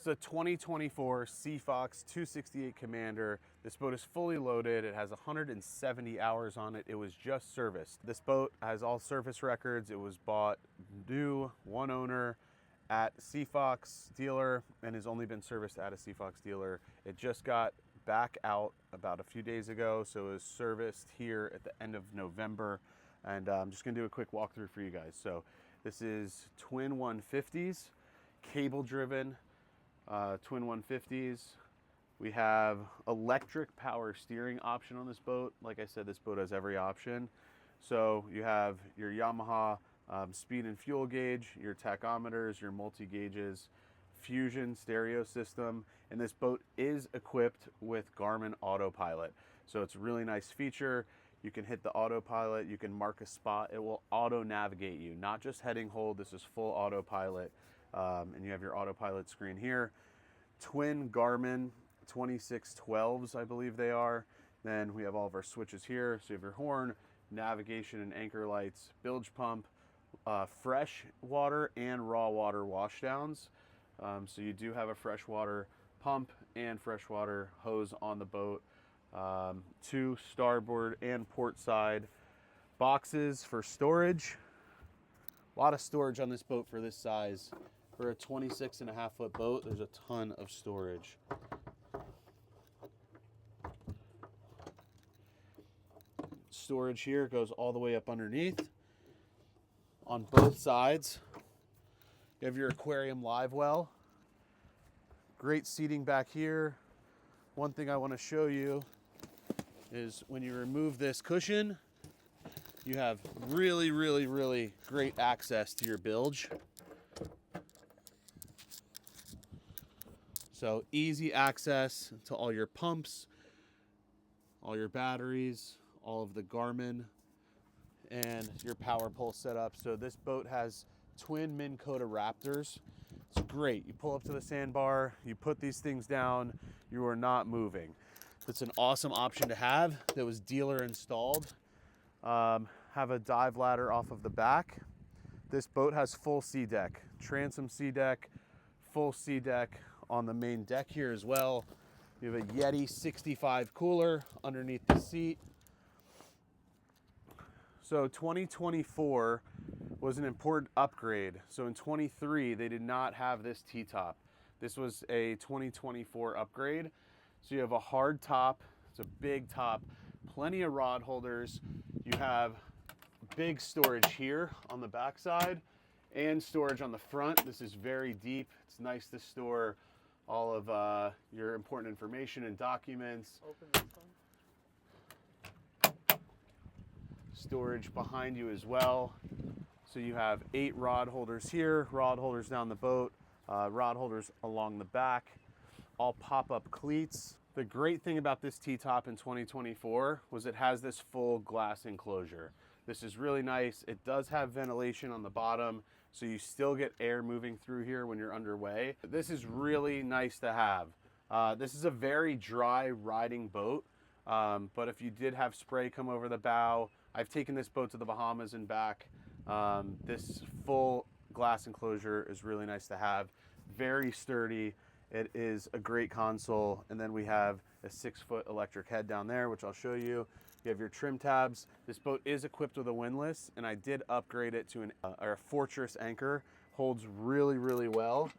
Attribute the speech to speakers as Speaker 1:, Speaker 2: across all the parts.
Speaker 1: It's a 2024 Sea Fox 268 Commander. This boat is fully loaded. It has 170 hours on it. It was just serviced. This boat has all service records. It was bought new, one owner at Sea Fox dealer, and has only been serviced at a Sea Fox dealer. It just got back out about a few days ago, so it was serviced here at the end of November. And I'm just gonna do a quick walkthrough for you guys. So this is twin 150s, cable driven, twin 150s. We have electric power steering option on this boat. Like I said, this boat has every option. So you have your Yamaha speed and fuel gauge, your tachometers, your multi-gauges, Fusion stereo system, and this boat is equipped with Garmin autopilot. So it's a really nice feature. You can hit the autopilot, you can mark a spot, it will auto navigate you, not just heading hold. This is full autopilot. And you have your autopilot screen here. Twin Garmin 2612s, I believe they are. Then we have all of our switches here. So you have your horn, navigation and anchor lights, bilge pump, fresh water and raw water washdowns. So you do have a freshwater pump and freshwater hose on the boat. 2 starboard and port side boxes for storage. A lot of storage on this boat for this size. For a 26.5-foot boat, there's a ton of storage. Storage here goes all the way up underneath on both sides. You have your aquarium live well. Great seating back here. One thing I want to show you is when you remove this cushion, you have really, really, really great access to your bilge. So easy access to all your pumps, all your batteries, all of the Garmin, and your power pole setup. So this boat has twin Minn Kota Raptors. It's great. You pull up to the sandbar, you put these things down, you are not moving. It's an awesome option to have that was dealer installed. Have a dive ladder off of the back. This boat has full SeaDek, transom SeaDek, full SeaDek on the main deck here as well. You have a Yeti 65 cooler underneath the seat. So 2024 was an important upgrade. So in 23, they did not have this T-top. This was a 2024 upgrade. So you have a hard top, it's a big top, plenty of rod holders. You have big storage here on the backside and storage on the front. This is very deep. It's nice to store all of your important information and documents.
Speaker 2: Open this one.
Speaker 1: Storage behind you as well. So you have 8 rod holders here, rod holders down the boat, rod holders along the back, all pop-up cleats. The great thing about this T-top in 2024 was it has this full glass enclosure. This is really nice. It does have ventilation on the bottom, so you still get air moving through here when you're underway. This is really nice to have. This is a very dry riding boat, but if you did have spray come over the bow, I've taken this boat to the Bahamas and back. This full glass enclosure is really nice to have. Very sturdy. It is a great console. And then we have a 6-foot electric head down there, which I'll show you. You have your trim tabs. This boat is equipped with a windlass, and I did upgrade it to a Fortress anchor. Holds really, really well.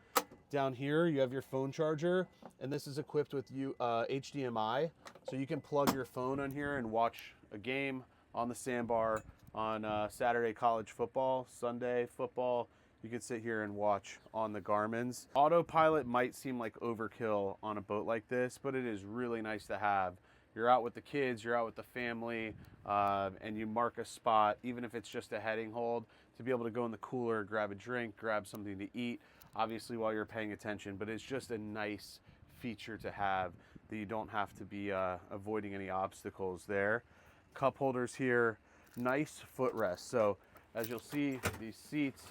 Speaker 1: Down here, you have your phone charger, and this is equipped with HDMI. So you can plug your phone on here and watch a game on the sandbar on Saturday college football, Sunday football. You can sit here and watch on the Garmin's. Autopilot might seem like overkill on a boat like this, but it is really nice to have. You're out with the kids, you're out with the family, and you mark a spot, even if it's just a heading hold, to be able to go in the cooler, grab a drink, grab something to eat, obviously while you're paying attention, but it's just a nice feature to have that you don't have to be avoiding any obstacles there. Cup holders here, nice footrest. So as you'll see, these seats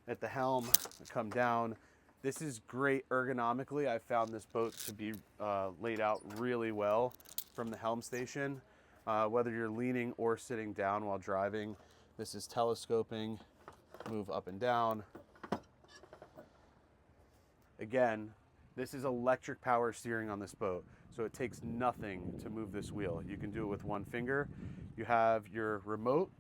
Speaker 1: at the helm come down. This is great ergonomically. I found this boat to be laid out really well from the helm station. Whether you're leaning or sitting down while driving, this is telescoping, move up and down. Again, This is electric power steering on this boat, so it takes nothing to move this wheel. You can do it with one finger. You have your remote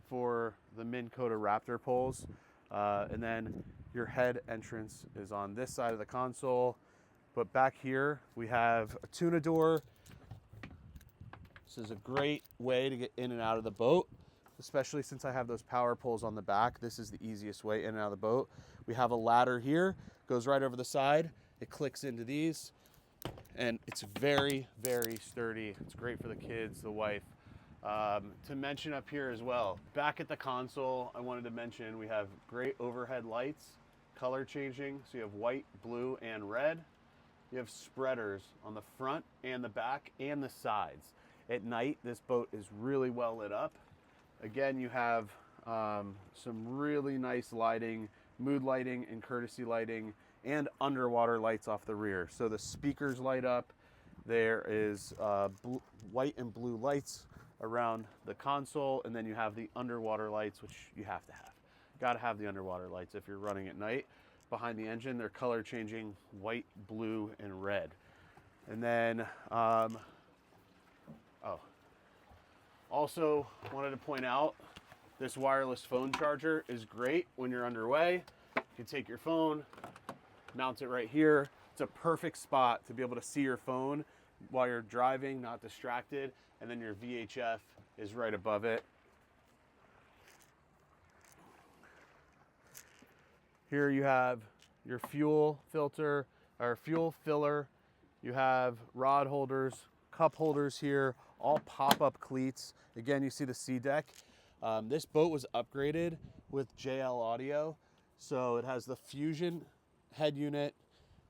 Speaker 1: for the Minn Kota Raptor poles, and then your head entrance is on this side of the console. But back here, we have a tuna door. This is a great way to get in and out of the boat, especially since I have those power poles on the back. This is the easiest way in and out of the boat. We have a ladder here, goes right over the side. It clicks into these, and it's very, very sturdy. It's great for the kids, the wife. To mention up here as well, back at the console, I wanted to mention we have great overhead lights, color changing. So you have white, blue, and red. You have spreaders on the front and the back and the sides. At night, this boat is really well lit up. Again, you have some really nice lighting, mood lighting and courtesy lighting, and underwater lights off the rear. So the speakers light up. There is white and blue lights around the console, and then you have the underwater lights, which you have to have. Got to have the underwater lights if you're running at night. Behind the engine, they're color changing, white, blue, and red. And then, also wanted to point out, this wireless phone charger is great when you're underway. You can take your phone, mount it right here. It's a perfect spot to be able to see your phone while you're driving, not distracted. And then your VHF is right above it. Here you have your fuel filter, or fuel filler. You have rod holders, cup holders here, all pop-up cleats. Again, you see the SeaDek. This boat was upgraded with JL audio. So it has the Fusion head unit,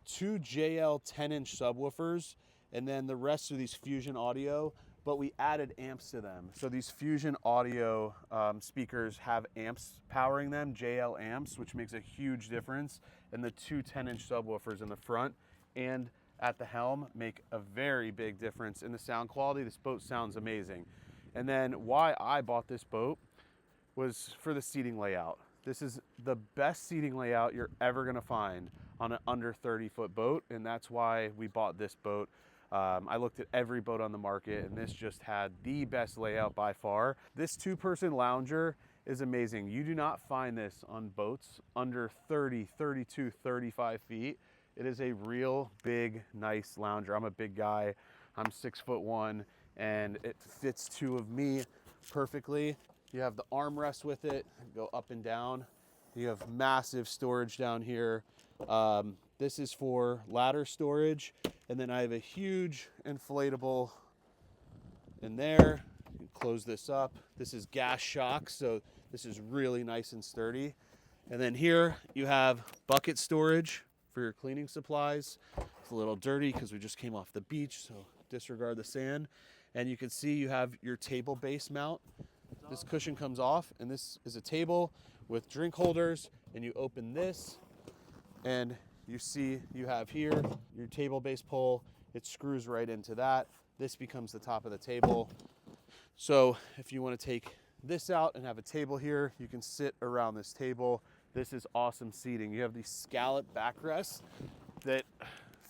Speaker 1: 2 JL 10-inch subwoofers, and then the rest of these Fusion audio, but we added amps to them. So these Fusion audio speakers have amps powering them, JL amps, which makes a huge difference. And the 2 10-inch subwoofers in the front and at the helm make a very big difference in the sound quality. This boat sounds amazing. And then why I bought this boat was for the seating layout. This is the best seating layout you're ever gonna find on an under 30-foot boat, and that's why we bought this boat. I looked at every boat on the market, and this just had the best layout by far. This 2-person lounger is amazing. You do not find this on boats under 30, 32, 35 feet. It is a real big, nice lounger. I'm a big guy. I'm 6'1", and it fits 2 of me perfectly. You have the armrest with it, go up and down. You have massive storage down here. This is for ladder storage. And then I have a huge inflatable in there. You can close this up. This is gas shock, so this is really nice and sturdy. And then here you have bucket storage for your cleaning supplies. It's a little dirty because we just came off the beach, so disregard the sand. And you can see you have your table base mount. This cushion comes off, and this is a table with drink holders, and you open this, and you see you have here your table base pole. It screws right into that. This becomes the top of the table. So if you want to take this out and have a table here, you can sit around this table. This is awesome seating. You have these scallop backrests that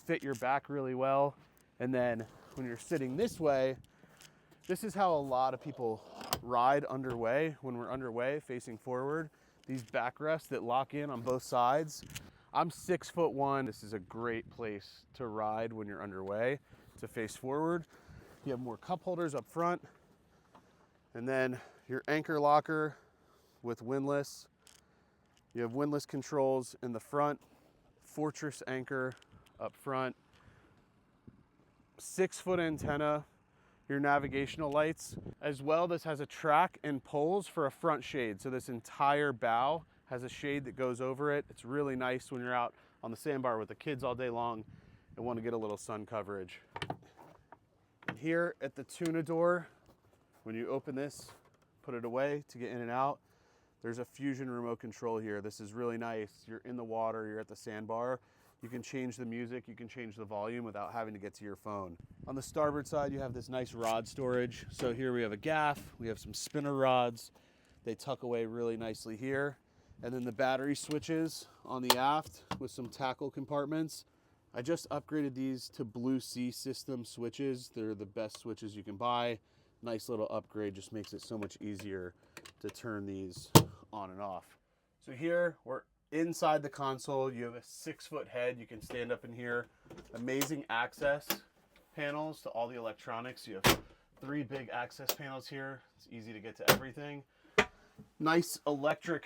Speaker 1: fit your back really well. And then when you're sitting this way, this is how a lot of people ride underway. When we're underway facing forward, these backrests that lock in on both sides. I'm 6'1". This is a great place to ride when you're underway, to face forward. You have more cup holders up front, and then your anchor locker with windlass. You have windlass controls in the front, fortress anchor up front, 6-foot antenna, your navigational lights. As well, this has a track and poles for a front shade. So this entire bow has a shade that goes over it. It's really nice when you're out on the sandbar with the kids all day long and want to get a little sun coverage. And here at the tuna door, when you open this, put it away to get in and out, there's a Fusion remote control here. This is really nice. You're in the water, you're at the sandbar. You can change the music, you can change the volume without having to get to your phone. On the starboard side, you have this nice rod storage. So here we have a gaff, we have some spinner rods. They tuck away really nicely here. And then the battery switches on the aft with some tackle compartments. I just upgraded these to Blue Sea system switches. They're the best switches you can buy. Nice little upgrade, just makes it so much easier to turn these on and off. So here we're inside the console. You have a 6-foot head. You can stand up in here. Amazing access panels to all the electronics. You have 3 big access panels here. It's easy to get to everything. Nice electric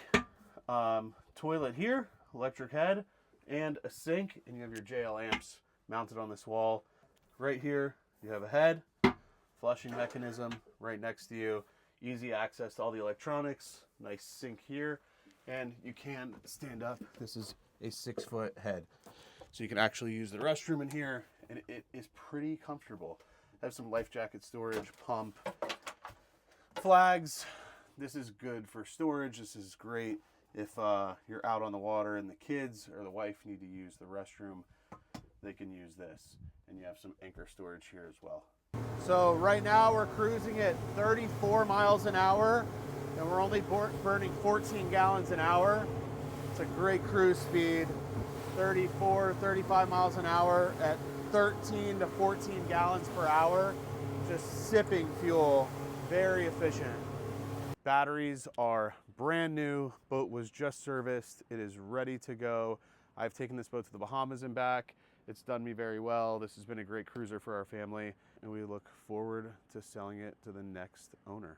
Speaker 1: toilet here, electric head, and a sink, and you have your JL amps mounted on this wall. Right here, you have a head, flushing mechanism right next to you, easy access to all the electronics, nice sink here, and you can stand up. This is a 6-foot head. So you can actually use the restroom in here, and it is pretty comfortable. I have some life jacket storage, pump, flags. This is good for storage. This is great if you're out on the water and the kids or the wife need to use the restroom. They can use this. And you have some anchor storage here as well. So right now we're cruising at 34 miles an hour, and we're only burning 14 gallons an hour. It's a great cruise speed, 34, 35 miles an hour at 13 to 14 gallons per hour, just sipping fuel, very efficient. Batteries are brand new. Boat was just serviced. It is ready to go. I've taken this boat to the Bahamas and back. It's done me very well. This has been a great cruiser for our family, and we look forward to selling it to the next owner.